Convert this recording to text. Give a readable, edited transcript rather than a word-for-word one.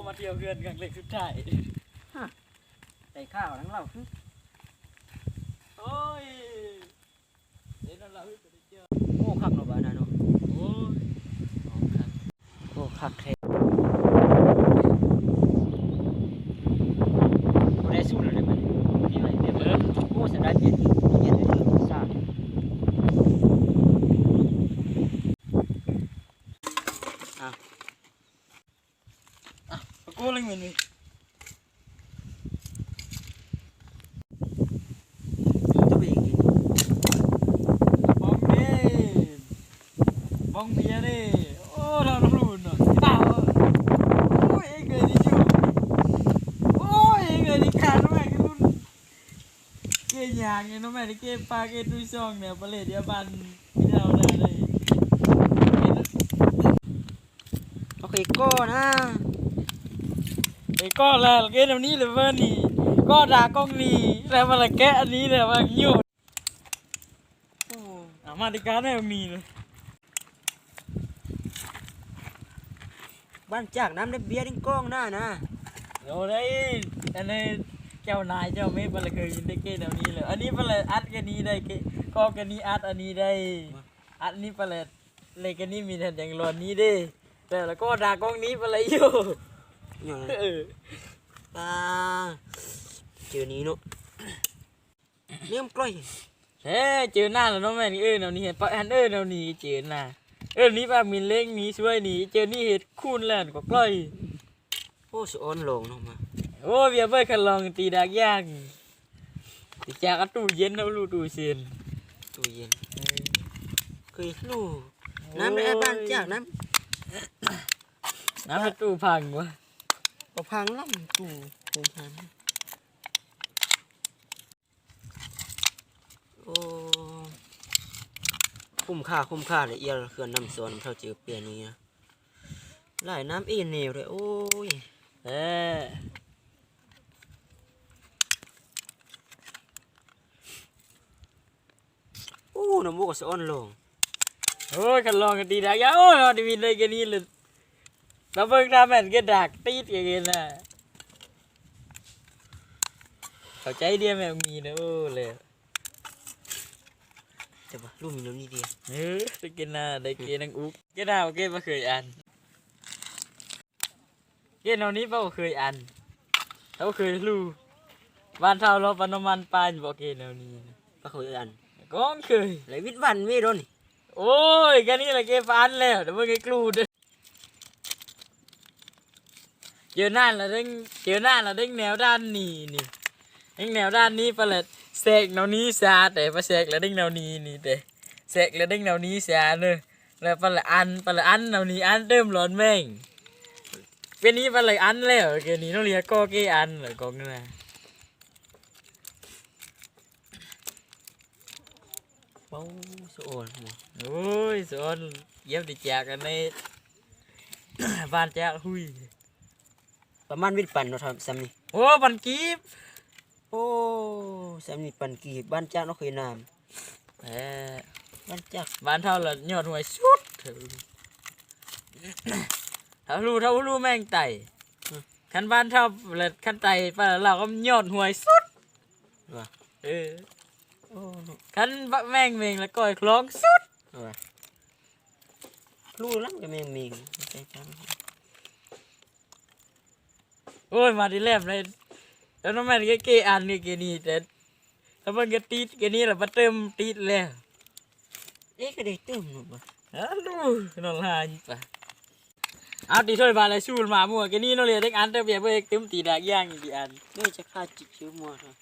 มาเที่ยวเพื่อนกันเล็กสุดท้ายใส่ข้าวทั้งเราโอ้ยเดี๋ยวเราไปเจอโอ้คักเนาะบ้านน่ะเนาะโอ้ยโอ้คักแท้บ่ได้สู้เลยมันนี่อะไรเต็มเลยโอ้เสียดายเย็นเย็นเลยซ่ากูเลยเหมือนนี่จะไปกินบ้องเบียร์นี่โอ้เราต้องรู้เนาะโอ้ยเกิดดิจูโอ้ยเกิดดิขาดแม่กันรุ่นเกี่ยยางไงน้องแม่ที่เก็บปลาเก็บดุยซองเนี่ยประเลดเดียบันไม่ได้เอาเลยโอเคก็นะไอ้ก้อนแล้วเกตอันนี้เลยเว้ยนี่ก้อนด่ากล้องนี่แล้วมาละแกะอันนี้เลยมาหยุดมาดิการได้มีเลยบ้านจากน้ำได้เบียร์ดิ้งก้องหน้านะโอ้ได้อันนี้เจ้านายเจ้าเมฆมาละเคยยินได้เกตอันนี้เลยอันนี้มาละอัดกันนี้ได้เกก้อนกันนี้อัดอันนี้ได้อัดนี้มาละเลยกันนี้มีแต่อย่างร้อนนี้ได้แต่แล้วก็ด่ากล้องนี้มาละอยู่เจอนี้เนาะเลี้ยงกล้อยเฮ้เจอหน้าแล้วน้องแม่นี่เอานี่เห็นปะอันเอานี่เจอหน้านี่ป้ามีเล้งนี่ช่วยนี่เจอนี่เห็ดคูนแล่นกว่ากล้อยโอ้สอนลงลงมาโอ้เบียร์เบิร์คันลองตีดากย่างตีจากตู้เย็นเอาลูตู้เย็นตู้เย็นเคยลูน้ำในบ้านจากน้ำตู้พังวะก็พังล่ำตู้คงพังโอ้คุ้มค่าเลยเอียเขื่อนน้ำสวนเท่าเจอเปลี่ยนนี้นะไหลน้ำเอ็นเหนียวเลยโอ้ยโอ้น้ำมูกก็สะอ้อนลงโอ้ยคันลองกันตีดากย่างโอ้ยเราดีวินเลยกันนี่เลยเราเพิ่งทำแม่นก็ดักตีดกันนะเข้าใจเดียวแม่มีนะโอ้เลยแต่ว่าลูกมีน้ำนี่เดียวได้กินน่ะได้กินนังอุ๊กกินน่ะโอเคมาเคยอันกินเอานี้ป่าเคยอันเขาเคยรู้บ้านเท่าเราปนมันปานบอกกินเอานี้ก็เคยอันก้องเคยเลยวิทย์วันไม่โดนโอ้ยแค่นี้แหละเก็บอันแล้วเดี๋ยวมึงไอ้กลูดเจอหน้าละเด้งแนวด้านนี้นี่เด้งแนวด้านนี้ปะเลยเสกแนวนี้ซาแต่ปะเสกแล้วเด้งแนวนี้นี่แต่เสกแล้วเด้งแนวนี้ซาเนอะแล้วปะเลยอันแนวนี้อันเติมร้อนแม่งเป็นนี้ปะเลยอันแล้วแค่นี้ต้องเรียกก็เกอันเหรอกองนั่นนะโอ้สอนโอ้ยสอนเยี่ยมดีจากกันในบ้านจากหุยประมาณวิทย์ปั่นเราทำซ้ำนี่โอ้ปันกีบโอ้ซ้ำนี่ปั่นกีบบ้านจากเราเคยนามบ้านจากบ้านเท่าละยอดหวยสุดเท่ารู้แม่งไต่ขันบ้านเท่าละขันไต่ปะเราก็ยอดหวยสุดขันแม่งเมงแล้วก้อยคล้องสุดรู้แล้วก็แม่งเมงโอ้ยมาที่แรกเลยแล้วน้องแม่ก็เกอันนี่เกนี่แต่แล้วมันก็ตีดเกนี่แหละมาเติมตีดแล้วก็ได้เติมหนูป่ะดูนอนลายปะเอาตีถ้วยบาลายชูมามั่วเกนี่น้องเรียนเด็กอันเติมเบียร์เพื่อเติมตีดากย่างอีกอันไม่จะฆ่าจิกเชื้อมัวเถอะ